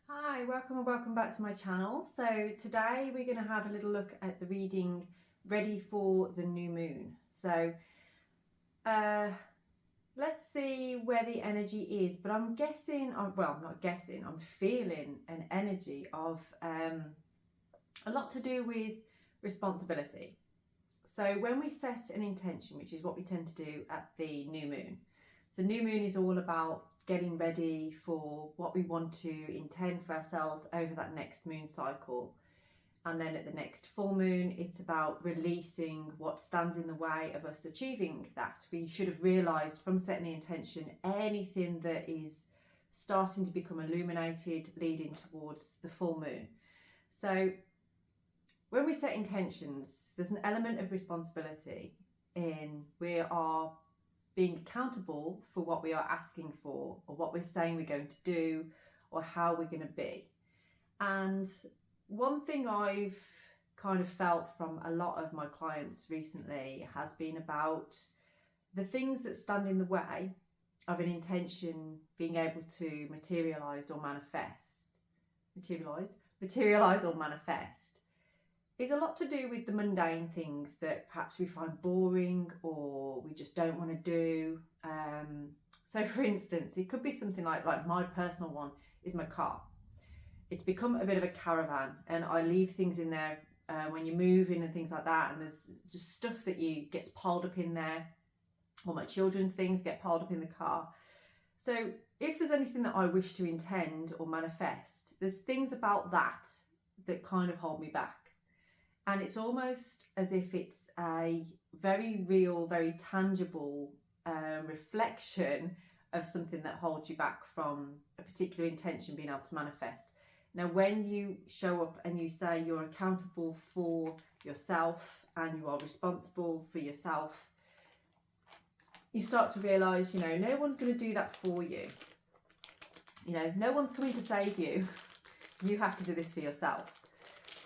Hi, welcome and welcome back to my channel. So today we're going to have a little look at the reading Ready for the New Moon. So let's see where the energy is, but I'm guessing, well, I'm not guessing, I'm feeling an energy of a lot to do with responsibility. So when we set an intention, which is what we tend to do at the new moon, so new moon is all about getting ready for what we want to intend for ourselves over that next moon cycle. And then at the next full moon, it's about releasing what stands in the way of us achieving that. We should have realised from setting the intention anything that is starting to become illuminated leading towards the full moon. So when we set intentions, there's an element of responsibility in we are being accountable for what we are asking for, or what we're saying we're going to do, or how we're going to be. And one thing I've kind of felt from a lot of my clients recently has been about the things that stand in the way of an intention being able to materialize or manifest is a lot to do with the mundane things that perhaps we find boring or we just don't want to do. So for instance, it could be something like my personal one is my car. It's become a bit of a caravan, and I leave things in there when you're moving and things like that, and there's just stuff that gets piled up in there. All my children's things get piled up in the car. So if there's anything that I wish to intend or manifest, there's things about that kind of hold me back. And it's almost as if it's a very real, very tangible reflection of something that holds you back from a particular intention being able to manifest. Now, when you show up and you say you're accountable for yourself and you are responsible for yourself, you start to realise, no one's going to do that for you. No one's coming to save you. You have to do this for yourself.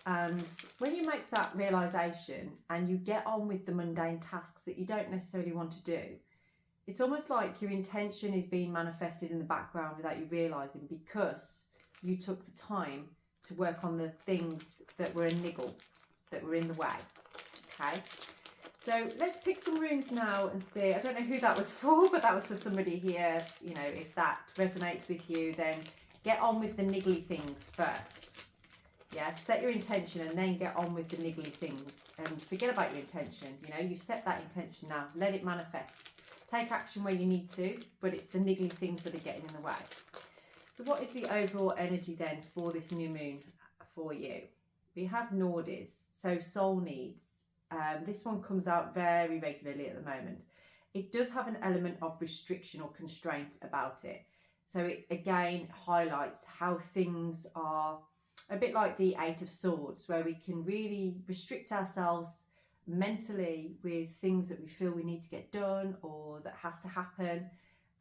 And when you make that realisation and you get on with the mundane tasks that you don't necessarily want to do, it's almost like your intention is being manifested in the background without you realising, because you took the time to work on the things that were a niggle, that were in the way. Okay, so let's pick some runes now and see. I don't know who that was for, but that was for somebody here. If that resonates with you, then get on with the niggly things first. Yeah, set your intention and then get on with the niggly things and forget about your intention. You've set that intention now, let it manifest. Take action where you need to, but it's the niggly things that are getting in the way. So what is the overall energy then for this new moon for you? We have Nordis, so soul needs. This one comes out very regularly at the moment. It does have an element of restriction or constraint about it. So it again highlights how things are a bit like the Eight of Swords, where we can really restrict ourselves mentally with things that we feel we need to get done or that has to happen.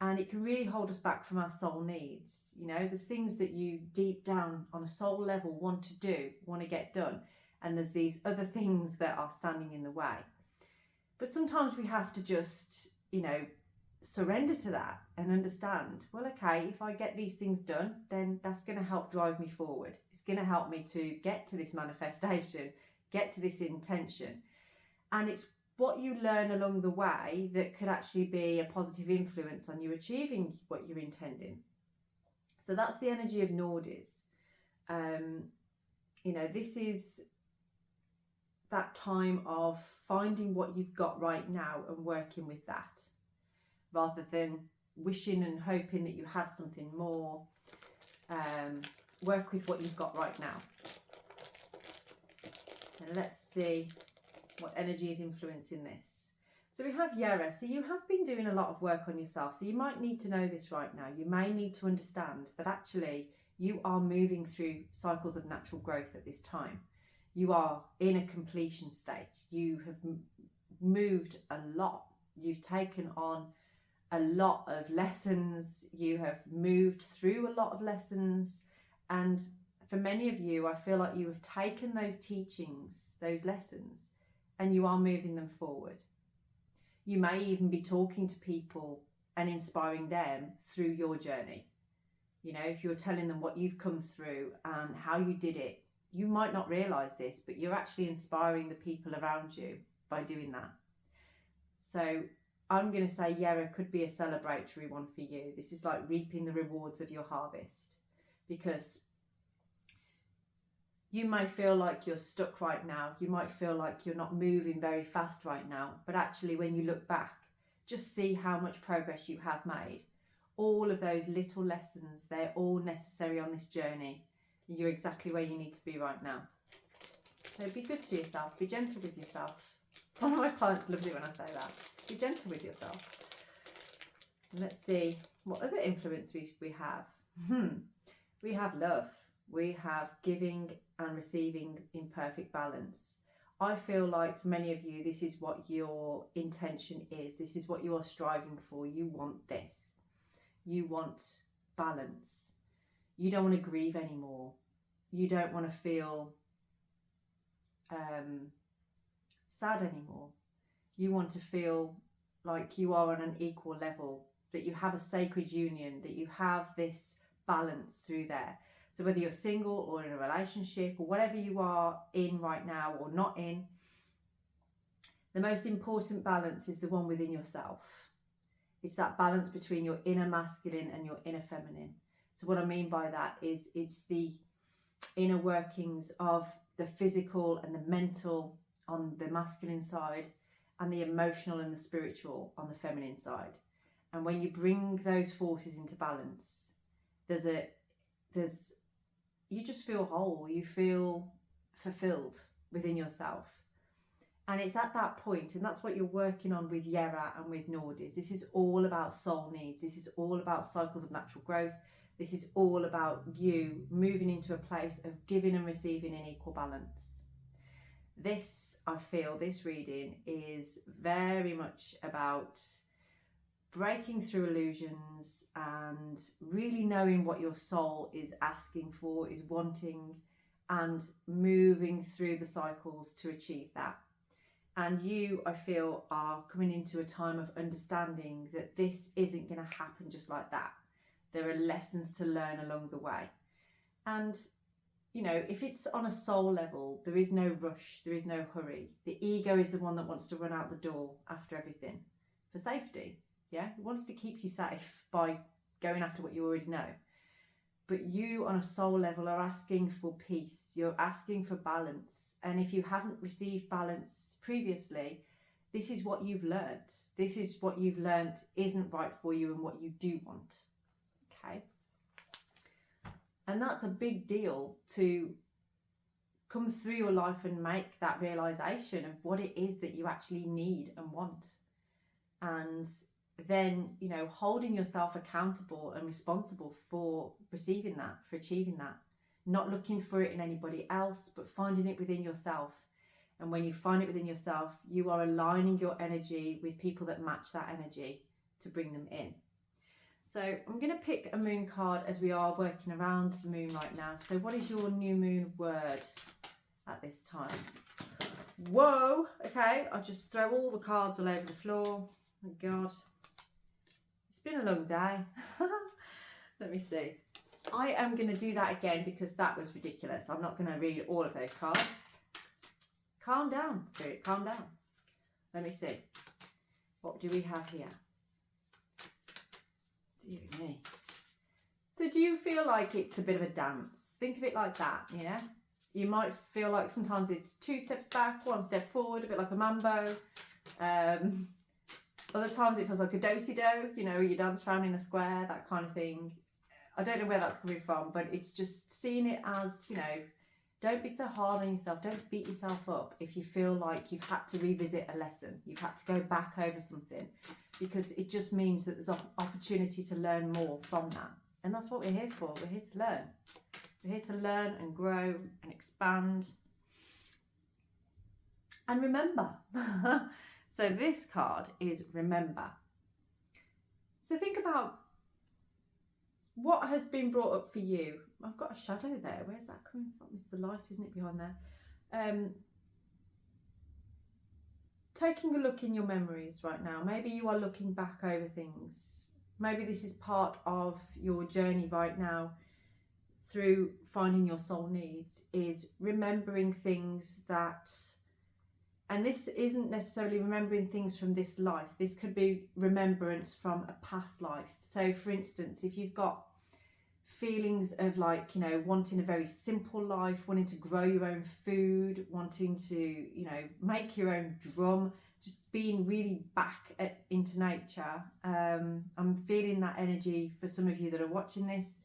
And it can really hold us back from our soul needs. There's things that you deep down on a soul level want to do, want to get done. And there's these other things that are standing in the way. But sometimes we have to just, surrender to that and understand, well, okay, if I get these things done, then that's going to help drive me forward. It's going to help me to get to this manifestation, get to this intention. And it's what you learn along the way that could actually be a positive influence on you achieving what you're intending. So that's the energy of Nordis. This is that time of finding what you've got right now and working with that, rather than wishing and hoping that you had something more. Work with what you've got right now. And let's see what energy is influencing this. So we have Yara. So you have been doing a lot of work on yourself. So you might need to know this right now. You may need to understand that actually you are moving through cycles of natural growth at this time. You are in a completion state. You have moved a lot. You've taken on a lot of lessons. You have moved through a lot of lessons. And for many of you, I feel like you have taken those teachings, those lessons, and you are moving them forward. You may even be talking to people and inspiring them through your journey. You know, if you're telling them what you've come through and how you did it, you might not realize this, but you're actually inspiring the people around you by doing that. So I'm going to say Yera could be a celebratory one for you. This is like reaping the rewards of your harvest, because you may feel like you're stuck right now. You might feel like you're not moving very fast right now, but actually when you look back, just see how much progress you have made. All of those little lessons, they're all necessary on this journey. You're exactly where you need to be right now. So be good to yourself, be gentle with yourself. One of my clients loves it when I say that. Be gentle with yourself. And let's see what other influence we have. We have love. We have giving and receiving in perfect balance. I feel like for many of you, this is what your intention is. This is what you are striving for. You want this. You want balance. You don't want to grieve anymore. You don't want to feel sad anymore. You want to feel like you are on an equal level, that you have a sacred union, that you have this balance through there. So whether you're single or in a relationship or whatever you are in right now or not in, the most important balance is the one within yourself. It's that balance between your inner masculine and your inner feminine. So what I mean by that is it's the inner workings of the physical and the mental on the masculine side, and the emotional and the spiritual on the feminine side. And when you bring those forces into balance, you just feel whole, you feel fulfilled within yourself. And it's at that point, and that's what you're working on with Yera and with Nordis. This is all about soul needs. This is all about cycles of natural growth. This is all about you moving into a place of giving and receiving in equal balance. This, I feel, this reading is very much about breaking through illusions and really knowing what your soul is asking for, is wanting, and moving through the cycles to achieve that. And you, I feel, are coming into a time of understanding that this isn't going to happen just like that. There are lessons to learn along the way. And, you know, if it's on a soul level, there is no rush, there is no hurry. The ego is the one that wants to run out the door after everything for safety. Yeah, it wants to keep you safe by going after what you already know. But you on a soul level are asking for peace. You're asking for balance. And if you haven't received balance previously, this is what you've learned. This is what you've learned isn't right for you and what you do want. Okay. And that's a big deal to come through your life and make that realization of what it is that you actually need and want. And then, you know, holding yourself accountable and responsible for receiving that, for achieving that, not looking for it in anybody else, but finding it within yourself. And when you find it within yourself, you are aligning your energy with people that match that energy to bring them in. So I'm going to pick a moon card as we are working around the moon right now. So what is your new moon word at this time? Whoa! Okay, I'll just throw all the cards all over the floor. Oh God. It's been a long day. Let me see. I am going to do that again because that was ridiculous. I'm not going to read all of those cards. Calm down, Spirit, calm down. Let me see. What do we have here? Dear me. So do you feel like it's a bit of a dance? Think of it like that, you know? You might feel like sometimes it's 2 steps back, 1 step forward, a bit like a mambo. Other times it feels like a do-si-do, you know, you dance around in a square, that kind of thing. I don't know where that's coming from, but it's just seeing it as, you know, don't be so hard on yourself. Don't beat yourself up if you feel like you've had to revisit a lesson. You've had to go back over something, because it just means that there's an opportunity to learn more from that. And that's what we're here for. We're here to learn. We're here to learn and grow and expand. And remember. So this card is remember. So think about what has been brought up for you. I've got a shadow there. Where's that coming from? It's the light, isn't it, behind there? Taking a look in your memories right now. Maybe you are looking back over things Maybe this is part of your journey right now through finding your soul needs, is remembering things that, and this isn't necessarily remembering things from this life, this could be remembrance from a past life. So for instance, if you've got feelings of like, you know, wanting a very simple life, wanting to grow your own food, wanting to, you know, make your own drum, just being really into nature. I'm feeling that energy for some of you that are watching this,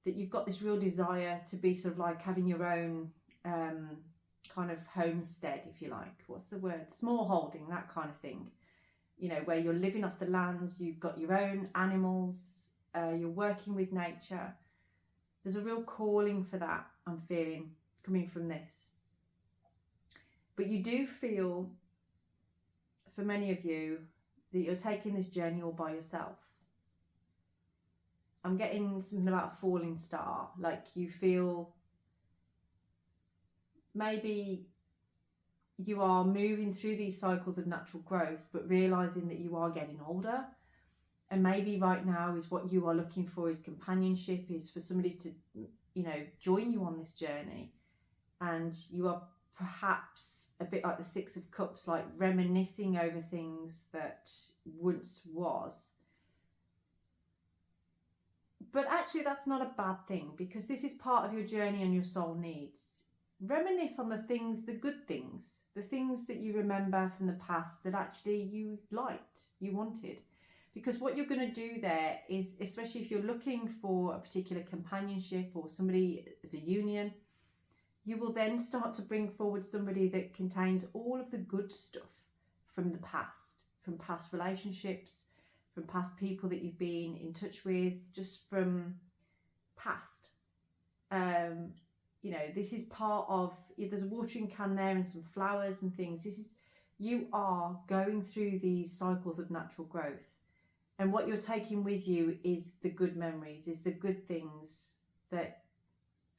that you've got this real desire to be sort of like having your own kind of homestead, if you like. What's the word? Small holding, that kind of thing. You know, where you're living off the land, you've got your own animals, you're working with nature. There's a real calling for that, I'm feeling, coming from this. But you do feel, for many of you, that you're taking this journey all by yourself. I'm getting something about a falling star, like you feel maybe you are moving through these cycles of natural growth, but realizing that you are getting older. And maybe right now is what you are looking for is companionship, is for somebody to, you know, join you on this journey. And you are perhaps a bit like the Six of Cups, like reminiscing over things that once was. But actually that's not a bad thing, because this is part of your journey and your soul needs. Reminisce on the things, the good things, the things that you remember from the past that actually you liked, you wanted. Because what you're going to do there is, especially if you're looking for a particular companionship or somebody as a union, you will then start to bring forward somebody that contains all of the good stuff from the past, from past relationships, from past people that you've been in touch with, just from past. You know, this is part of, there's a watering can there and some flowers and things. This is, you are going through these cycles of natural growth. And what you're taking with you is the good memories, is the good things that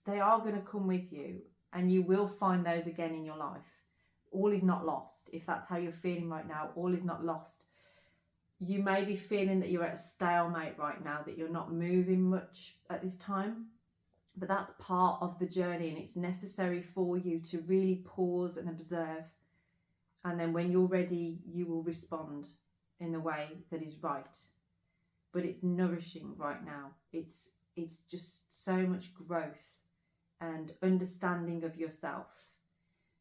they are going to come with you, and you will find those again in your life. All is not lost. If that's how you're feeling right now, all is not lost. You may be feeling that you're at a stalemate right now, that you're not moving much at this time, but that's part of the journey, and it's necessary for you to really pause and observe. And then when you're ready, you will respond in the way that is right. But it's nourishing right now. It's just so much growth and understanding of yourself.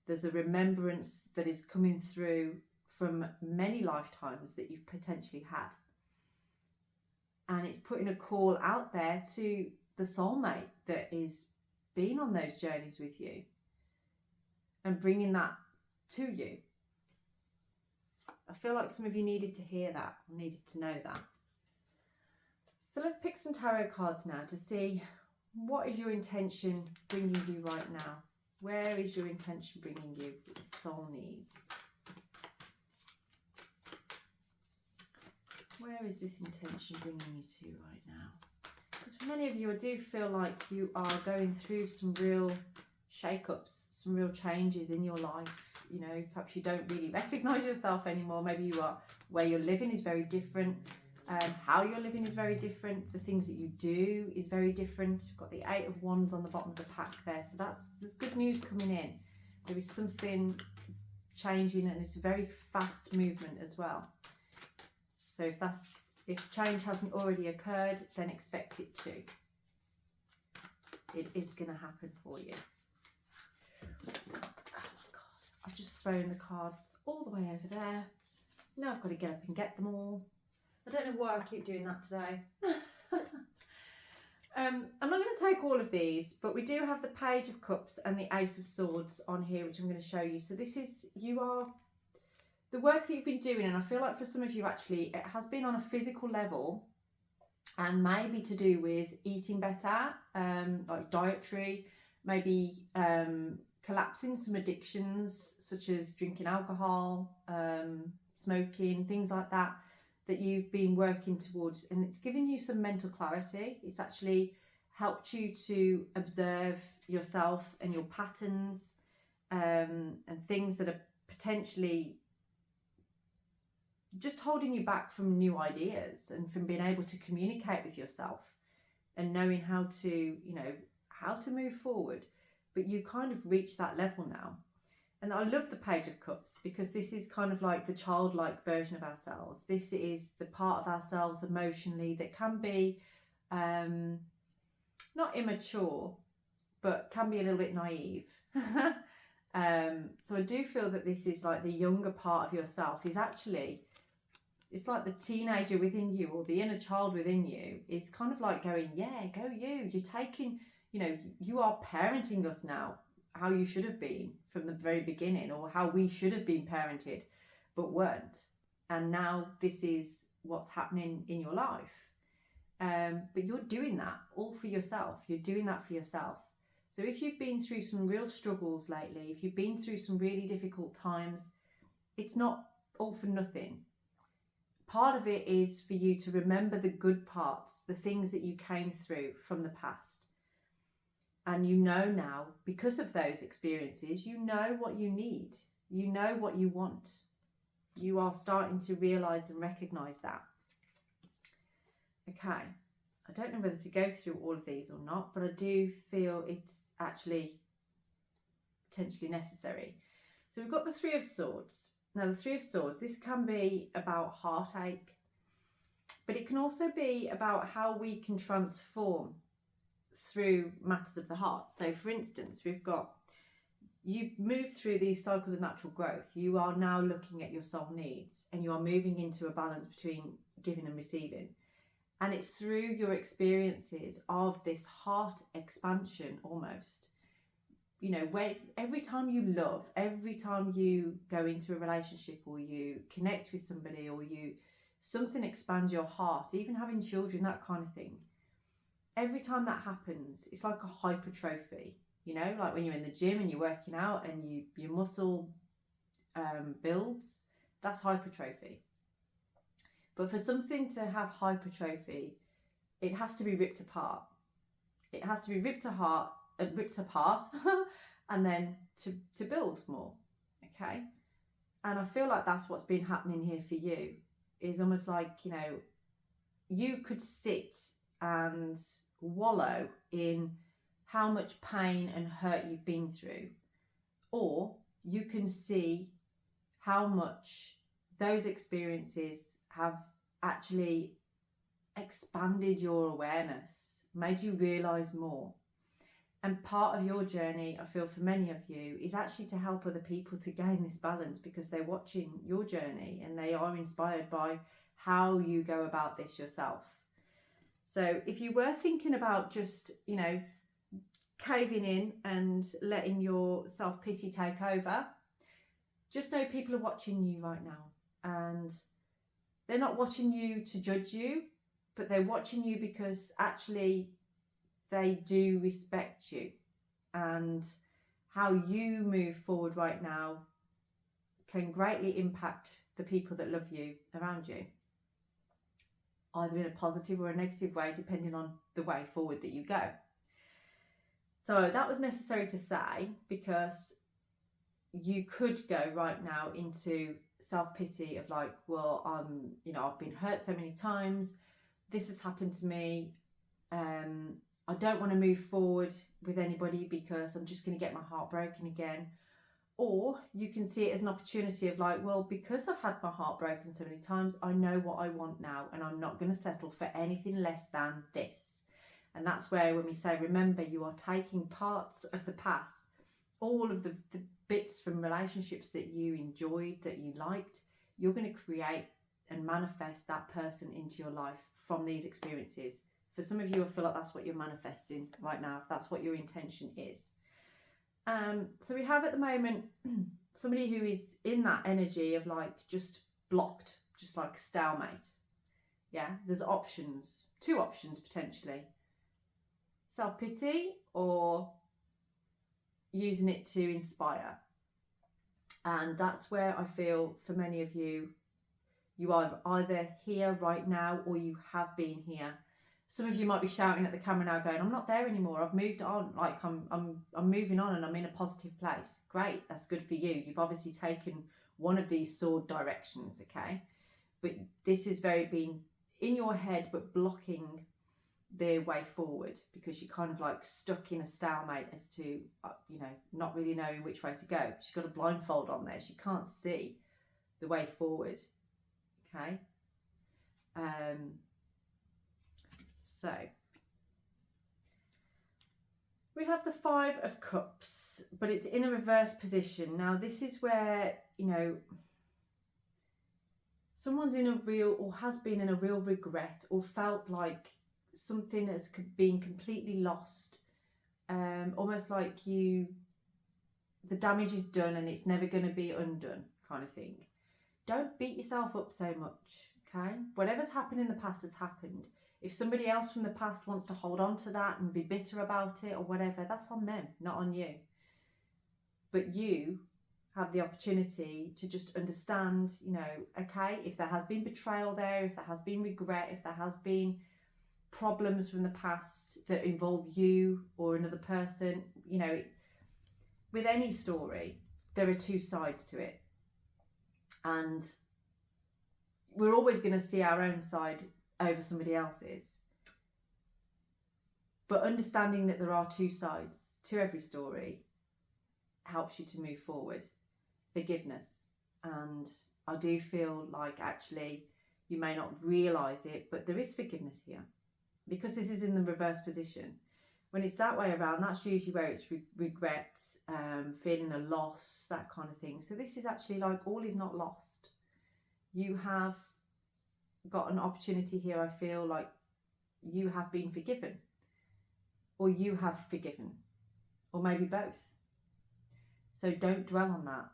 There's a remembrance that is coming through from many lifetimes that you've potentially had. And it's putting a call out there to the soulmate that is being on those journeys with you and bringing that to you. I feel like some of you needed to hear that, or needed to know that. So let's pick some tarot cards now to see, what is your intention bringing you right now? Where is your intention bringing you with soul needs? Where is this intention bringing you to right now? Because for many of you, I do feel like you are going through some real shake-ups, some real changes in your life. You know, perhaps you don't really recognise yourself anymore. Maybe you are, where you're living is very different. How you're living is very different. The things that you do is very different. You've got the Eight of Wands on the bottom of the pack there. So there's good news coming in. There is something changing, and it's a very fast movement as well. So if change hasn't already occurred, then expect it to. It is going to happen for you. I've just thrown the cards all the way over there. Now I've got to get up and get them all. I don't know why I keep doing that today. I'm not going to take all of these, but we do have the Page of Cups and the Ace of Swords on here, which I'm going to show you. So this is, the work that you've been doing, and I feel like for some of you actually, it has been on a physical level, and maybe to do with eating better, like dietary, maybe collapsing some addictions such as drinking alcohol, smoking, things like that you've been working towards, and it's given you some mental clarity. It's actually helped you to observe yourself and your patterns, and things that are potentially just holding you back from new ideas and from being able to communicate with yourself and knowing how to, you know, how to move forward. But you kind of reach that level now. And I love the Page of Cups because this is kind of like the childlike version of ourselves. This is the part of ourselves emotionally that can be not immature, but can be a little bit naive. So I do feel that this is like the younger part of yourself is actually, it's like the teenager within you or the inner child within you is kind of like going, yeah, go you. You're taking, you know, you are parenting us now how you should have been from the very beginning, or how we should have been parented but weren't. And now this is what's happening in your life. But you're doing that all for yourself. You're doing that for yourself. So if you've been through some real struggles lately, if you've been through some really difficult times, it's not all for nothing. Part of it is for you to remember the good parts, the things that you came through from the past. And you know now, because of those experiences, you know what you need. You know what you want. You are starting to realise and recognise that. Okay, I don't know whether to go through all of these or not, but I do feel it's actually potentially necessary. So we've got the Three of Swords. Now the Three of Swords, this can be about heartache, but it can also be about how we can transform through matters of the heart. So for instance, we've got, you've moved through these cycles of natural growth. You are now looking at your soul needs and you are moving into a balance between giving and receiving. And it's through your experiences of this heart expansion almost. You know, where every time you love, every time you go into a relationship or you connect with somebody or you, something expands your heart, even having children, that kind of thing. Every time that happens, it's like a hypertrophy, you know, like when you're in the gym and you're working out and your muscle builds, that's hypertrophy. But for something to have hypertrophy, it has to be ripped apart. It has to be ripped apart, and then to build more, okay? And I feel like that's what's been happening here for you, is almost like, you know, you could sit and wallow in how much pain and hurt you've been through, or you can see how much those experiences have actually expanded your awareness, made you realize more. And part of your journey, I feel for many of you, is actually to help other people to gain this balance, because they're watching your journey and they are inspired by how you go about this yourself. So if you were thinking about just, you know, caving in and letting your self-pity take over, just know people are watching you right now, and they're not watching you to judge you, but they're watching you because actually they do respect you, and how you move forward right now can greatly impact the people that love you around you, either in a positive or a negative way, depending on the way forward that you go. So that was necessary to say, because you could go right now into self-pity of like, well, you know, I've been hurt so many times, this has happened to me, I don't want to move forward with anybody because I'm just going to get my heart broken again. Or you can see it as an opportunity of like, well, because I've had my heart broken so many times, I know what I want now, and I'm not going to settle for anything less than this. And that's where, when we say, remember, you are taking parts of the past, all of the bits from relationships that you enjoyed, that you liked, you're going to create and manifest that person into your life from these experiences. For some of you, I feel like that's what you're manifesting right now, if that's what your intention is. So we have at the moment somebody who is in that energy of like just blocked, just like stalemate. Yeah, there's options, 2 options potentially. Self-pity or using it to inspire. And that's where I feel for many of you, you are either here right now or you have been here. Some of you might be shouting at the camera now going, I'm not there anymore, I've moved on, like I'm moving on and I'm in a positive place. Great, that's good for you. You've obviously taken one of these sword directions, okay? but this is very been in your head but blocking the way forward, because you're kind of like stuck in a stalemate as to you know, not really knowing which way to go. She's got a blindfold on there, she can't see the way forward. Okay, so we have the 5 of Cups, but it's in a reverse position. Now this is where, you know, someone's in a real, or has been in a real regret, or felt like something has been completely lost, almost like the damage is done and it's never going to be undone, kind of thing. Don't beat yourself up so much, okay? Whatever's happened in the past has happened. If somebody else from the past wants to hold on to that and be bitter about it or whatever, that's on them, not on you. But you have the opportunity to just understand, you know, okay, if there has been betrayal there, if there has been regret, if there has been problems from the past that involve you or another person, you know, with any story, there are 2 sides to it. And we're always going to see our own side over somebody else's. But understanding that there are 2 sides to every story helps you to move forward. Forgiveness. And I do feel like actually you may not realise it, but there is forgiveness here. Because this is in the reverse position. When it's that way around, that's usually where it's regret, feeling a loss, that kind of thing. So this is actually like all is not lost. You have got an opportunity here. I feel like you have been forgiven, or you have forgiven, or maybe both. So don't dwell on that.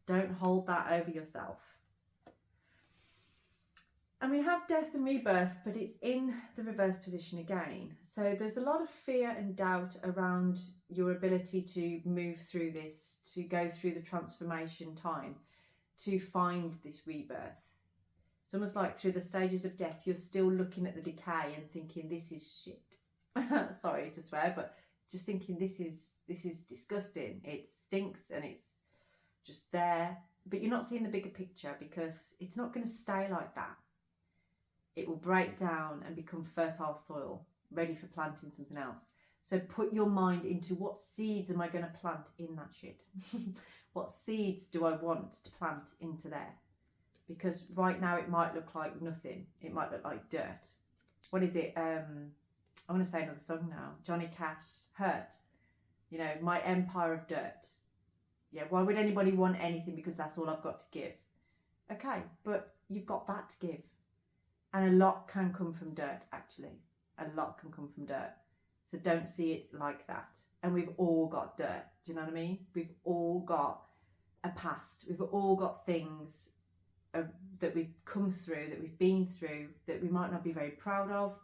Don't hold that over yourself. And we have death and rebirth, but it's in the reverse position again. So there's a lot of fear and doubt around your ability to move through this, to go through the transformation time, to find this rebirth. It's almost like through the stages of death, you're still looking at the decay and thinking, this is shit. Sorry to swear, but just thinking this is disgusting. It stinks and it's just there. But you're not seeing the bigger picture, because it's not going to stay like that. It will break down and become fertile soil, ready for planting something else. So put your mind into, what seeds am I going to plant in that shit? What seeds do I want to plant into there? Because right now it might look like nothing. It might look like dirt. What is it? I'm going to say another song now. Johnny Cash, Hurt. You know, my empire of dirt. Yeah, why would anybody want anything? Because that's all I've got to give. Okay, but you've got that to give. And a lot can come from dirt, actually. A lot can come from dirt. So don't see it like that. And we've all got dirt. Do you know what I mean? We've all got a past. We've all got things that we've come through, that we've been through, that we might not be very proud of.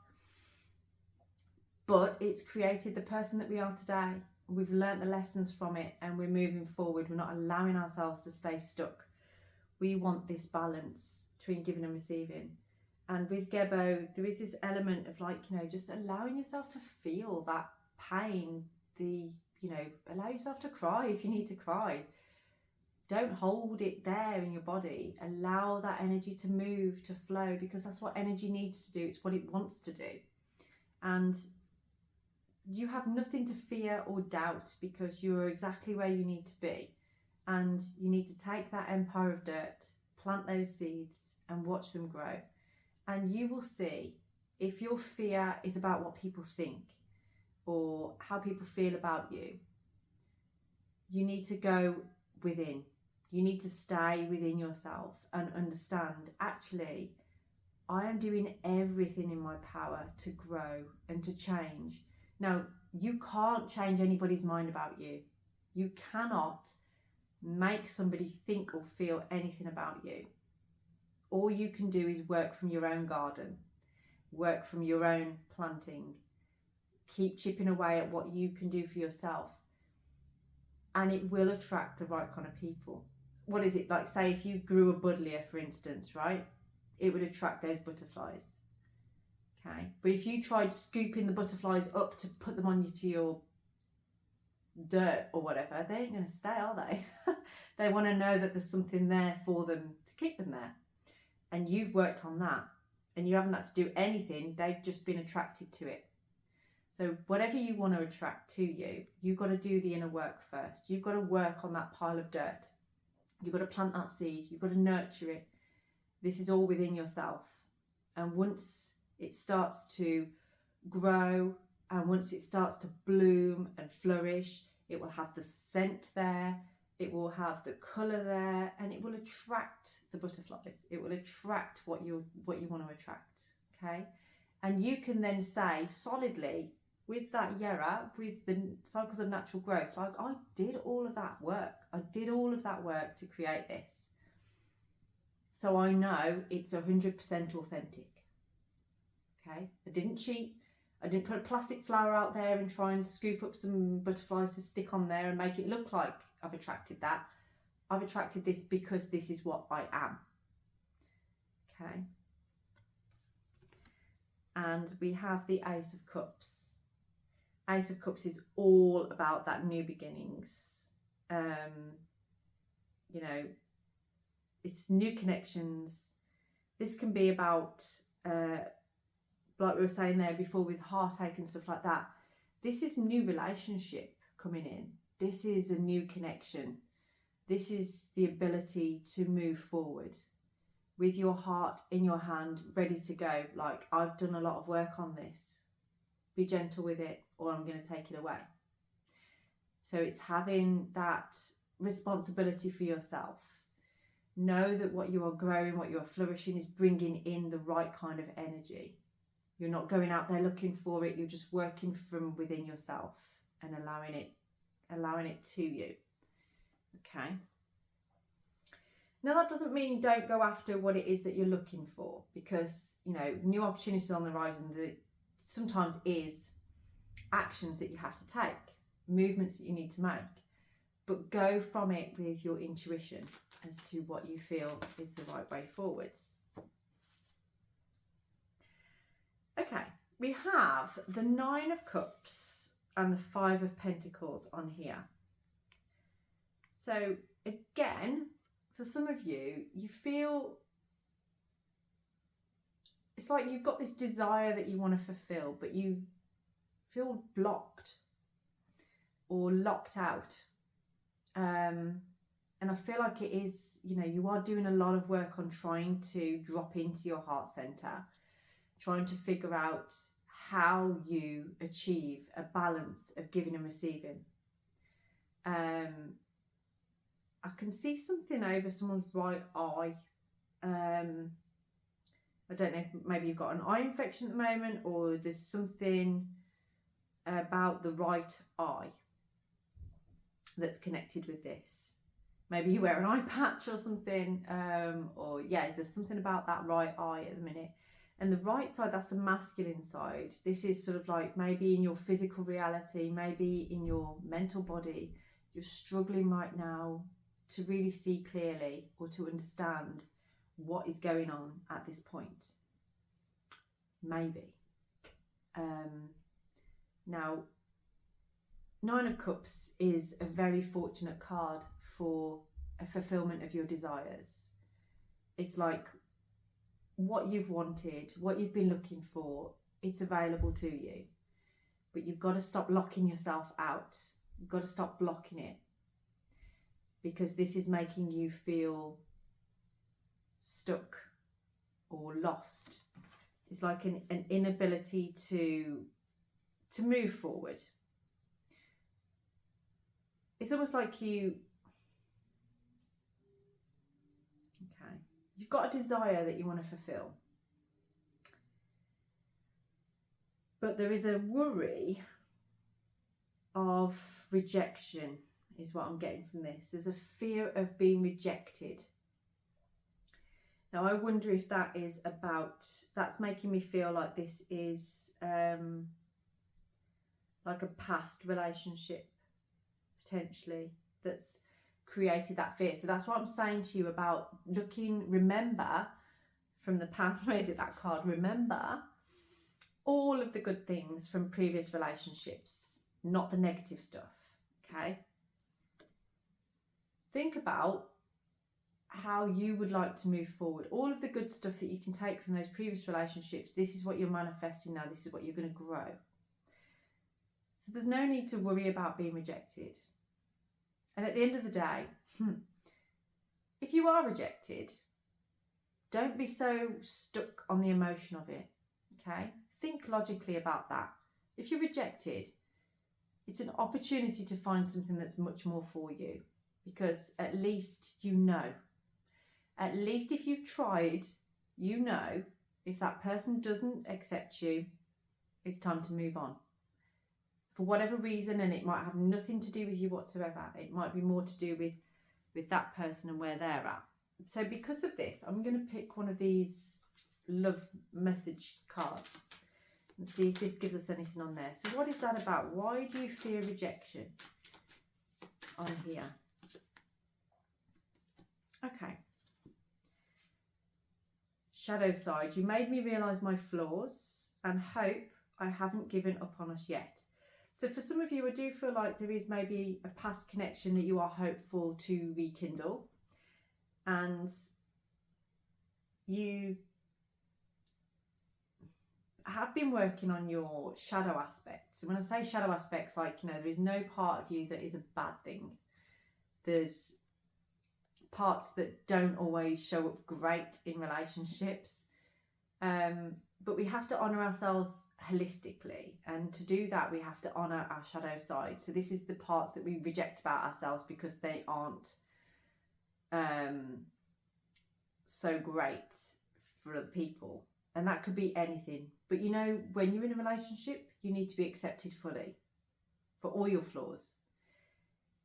But it's created the person that we are today. We've learnt the lessons from it and we're moving forward. We're not allowing ourselves to stay stuck. We want this balance between giving and receiving. And with Gebo, there is this element of like, you know, just allowing yourself to feel that pain, allow yourself to cry if you need to cry. Don't hold it there in your body. Allow that energy to move, to flow, because that's what energy needs to do. It's what it wants to do. And you have nothing to fear or doubt, because you are exactly where you need to be. And you need to take that empire of dirt, plant those seeds and watch them grow. And you will see, if your fear is about what people think or how people feel about you, you need to go within. You need to stay within yourself and understand, actually, I am doing everything in my power to grow and to change. Now, you can't change anybody's mind about you. You cannot make somebody think or feel anything about you. All you can do is work from your own garden, work from your own planting, keep chipping away at what you can do for yourself, and it will attract the right kind of people. What is it like? Say if you grew a buddleia, for instance, right? It would attract those butterflies. Okay, but if you tried scooping the butterflies up to put them onto your dirt or whatever, they ain't going to stay, are they? They want to know that there's something there for them to keep them there. and you've worked on that, and you haven't had to do anything, they've just been attracted to it. So whatever you want to attract to you, you've got to do the inner work first. You've got to work on that pile of dirt. You've got to plant that seed. You've got to nurture it. This is all within yourself. And once it starts to grow, and once it starts to bloom and flourish, it will have the scent there, it will have the colour there, and it will attract the butterflies. It will attract what you want to attract, okay? And you can then say solidly, with that Yarra, with the cycles of natural growth, like, I did all of that work. I did all of that work to create this. So I know it's 100% authentic, okay? I didn't cheat. I didn't put a plastic flower out there and try and scoop up some butterflies to stick on there and make it look like I've attracted that. I've attracted this because this is what I am, okay? And we have the Ace of Cups. Ace of Cups is all about that new beginnings. You know, it's new connections. This can be about, like we were saying there before, with heartache and stuff like that. This is new relationship coming in. This is a new connection. This is the ability to move forward with your heart in your hand, ready to go. Like, I've done a lot of work on this. Be gentle with it, or I'm going to take it away. So it's having that responsibility for yourself. Know that what you are growing, what you are flourishing, is bringing in the right kind of energy. You're not going out there looking for it. You're just working from within yourself and allowing it to you. Okay. Now, that doesn't mean don't go after what it is that you're looking for, because, you know, new opportunities on the horizon, that sometimes is actions that you have to take, movements that you need to make, but go from it with your intuition as to what you feel is the right way forwards. Okay, we have the 9 of Cups and the 5 of Pentacles on here. So again, for some of you, you feel it's like you've got this desire that you want to fulfill, but you feel blocked or locked out. And I feel like it is, you know, you are doing a lot of work on trying to drop into your heart center, trying to figure out how you achieve a balance of giving and receiving. I can see something over someone's right eye. I don't know if maybe you've got an eye infection at the moment, or there's something about the right eye that's connected with this. Maybe you wear an eye patch or something, or yeah, there's something about that right eye at the minute. And the right side, that's the masculine side. This is sort of like maybe in your physical reality, maybe in your mental body, you're struggling right now to really see clearly or to understand what is going on at this point. Maybe. Now, 9 of Cups is a very fortunate card for a fulfillment of your desires. It's like what you've wanted, what you've been looking for, it's available to you. But you've got to stop locking yourself out. You've got to stop blocking it, because this is making you feel stuck or lost. It's like an inability to move forward. It's almost like you've got a desire that you want to fulfill, but there is a worry of rejection, is what I'm getting from this. There's a fear of being rejected. Now, I wonder if that is about, that's making me feel like this is like a past relationship, potentially, that's created that fear. So that's what I'm saying to you about looking, remember from the past, where is it, that card, remember all of the good things from previous relationships, not the negative stuff, okay? Think about how you would like to move forward. All of the good stuff that you can take from those previous relationships, this is what you're manifesting now, this is what you're going to grow. So there's no need to worry about being rejected. And at the end of the day, if you are rejected, don't be so stuck on the emotion of it, okay? Think logically about that. If you're rejected, it's an opportunity to find something that's much more for you, because at least you know. At least if you've tried, you know if that person doesn't accept you, it's time to move on. For whatever reason, and it might have nothing to do with you whatsoever. It might be more to do with that person and where they're at. So because of this, I'm going to pick one of these love message cards and see if this gives us anything on there. So what is that about? Why do you fear rejection on here? Okay. Shadow side, you made me realise my flaws and hope I haven't given up on us yet. So for some of you, I do feel like there is maybe a past connection that you are hopeful to rekindle, and you have been working on your shadow aspects. And when I say shadow aspects, like, there is no part of you that is a bad thing. There's parts that don't always show up great in relationships. But we have to honour ourselves holistically, and to do that we have to honour our shadow side. So this is the parts that we reject about ourselves because they aren't so great for other people, and that could be anything. But when you're in a relationship, you need to be accepted fully for all your flaws,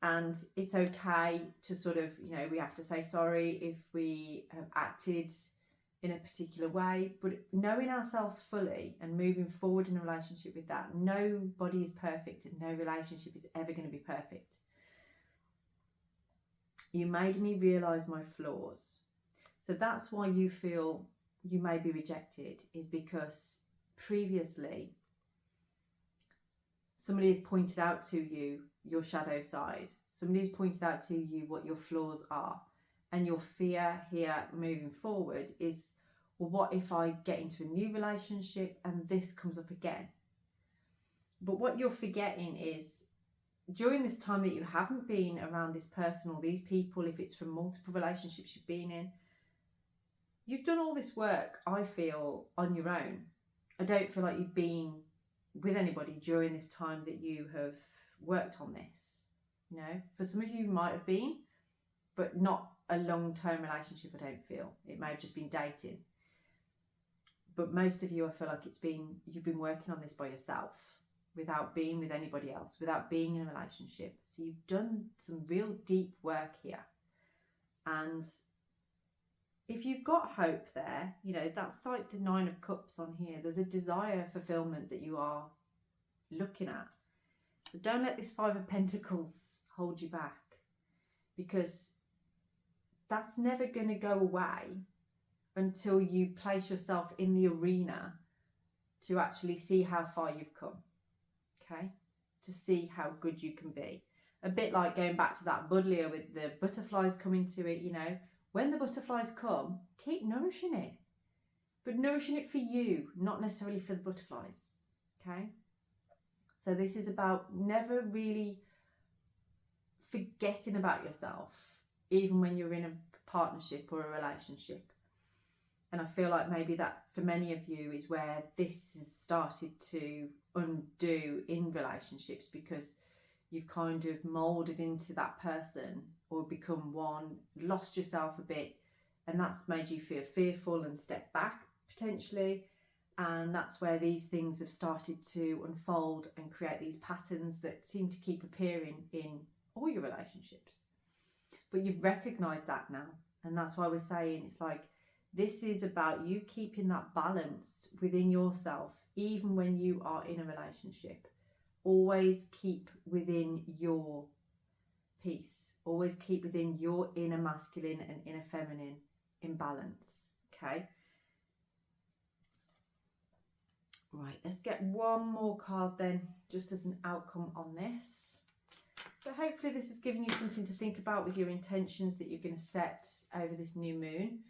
and it's okay to sort of, we have to say sorry if we have acted in a particular way, but knowing ourselves fully and moving forward in a relationship with that. Nobody is perfect and no relationship is ever going to be perfect. You made me realise my flaws. So that's why you feel you may be rejected, is because previously somebody has pointed out to you your shadow side. Somebody has pointed out to you what your flaws are. And your fear here moving forward is, well, what if I get into a new relationship and this comes up again? But what you're forgetting is, during this time that you haven't been around this person or these people, if it's from multiple relationships you've been in, you've done all this work, I feel, on your own. I don't feel like you've been with anybody during this time that you have worked on this. For some of you might have been, but not a long-term relationship, I don't feel. It may have just been dating. But most of you, I feel like you've been working on this by yourself, without being with anybody else, without being in a relationship. So you've done some real deep work here. And if you've got hope there, that's like the 9 of Cups on here. There's a desire, fulfillment that you are looking at. So don't let this 5 of Pentacles hold you back, because that's never going to go away until you place yourself in the arena to actually see how far you've come, okay? To see how good you can be. A bit like going back to that buddleia with the butterflies coming to it, when the butterflies come, keep nourishing it. But nourishing it for you, not necessarily for the butterflies, okay? So this is about never really forgetting about yourself, even when you're in a partnership or a relationship. And I feel like maybe that for many of you is where this has started to undo in relationships, because you've kind of moulded into that person or become one, lost yourself a bit, and that's made you feel fearful and step back potentially. And that's where these things have started to unfold and create these patterns that seem to keep appearing in all your relationships. But you've recognised that now, and that's why we're saying it's like, this is about you keeping that balance within yourself, even when you are in a relationship. Always keep within your peace. Always keep within your inner masculine and inner feminine in balance, okay? Right, let's get one more card then, just as an outcome on this. So hopefully this has given you something to think about with your intentions that you're going to set over this new moon.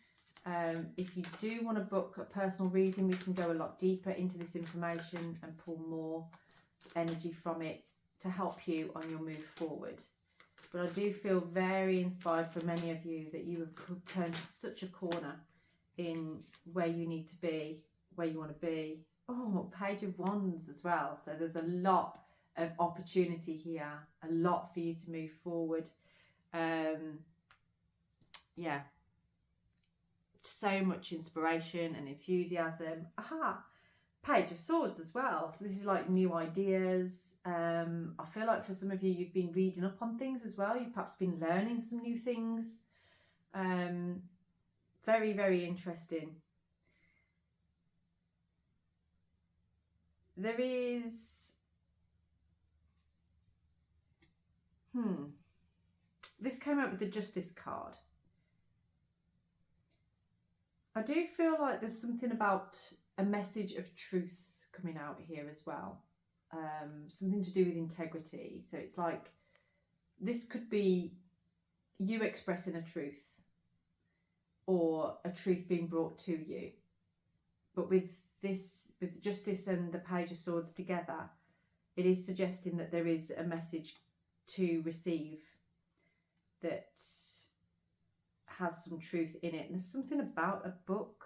If you do want to book a personal reading, we can go a lot deeper into this information and pull more energy from it to help you on your move forward. But I do feel very inspired for many of you that you have turned such a corner in where you need to be, where you want to be. Oh, Page of Wands as well. So there's a lot of opportunity here, a lot for you to move forward. Yeah, so much inspiration and enthusiasm. Aha, Page of Swords as well. So this is like new ideas. I feel like for some of you, you've been reading up on things as well. You've perhaps been learning some new things. Very, very interesting. There is... This came out with the Justice card. I do feel like there's something about a message of truth coming out here as well. Something to do with integrity. So it's like, this could be you expressing a truth or a truth being brought to you. But with this, with the Justice and the Page of Swords together, it is suggesting that there is a message to receive that has some truth in it. And there's something about a book,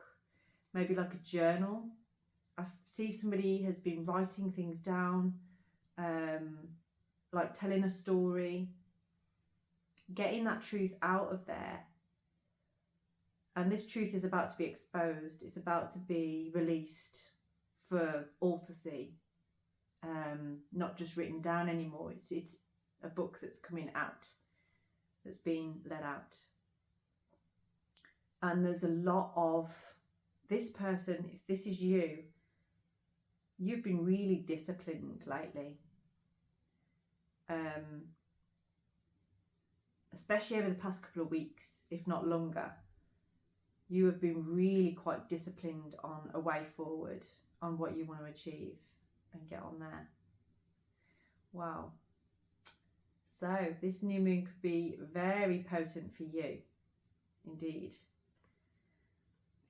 maybe like a journal. I see somebody has been writing things down, like telling a story, getting that truth out of there. And this truth is about to be exposed. It's about to be released for all to see. Not just written down anymore. It's a book that's coming out, that's being let out. And there's a lot of this person, if this is you, you've been really disciplined lately. Especially over the past couple of weeks, if not longer. You have been really quite disciplined on a way forward, on what you want to achieve and get on there. Wow. So this new moon could be very potent for you, indeed.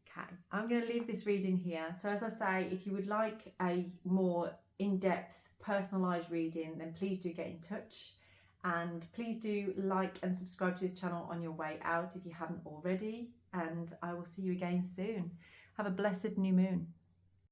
Okay, I'm going to leave this reading here. So as I say, if you would like a more in-depth, personalised reading, then please do get in touch. And please do like and subscribe to this channel on your way out if you haven't already. And I will see you again soon. Have a blessed new moon.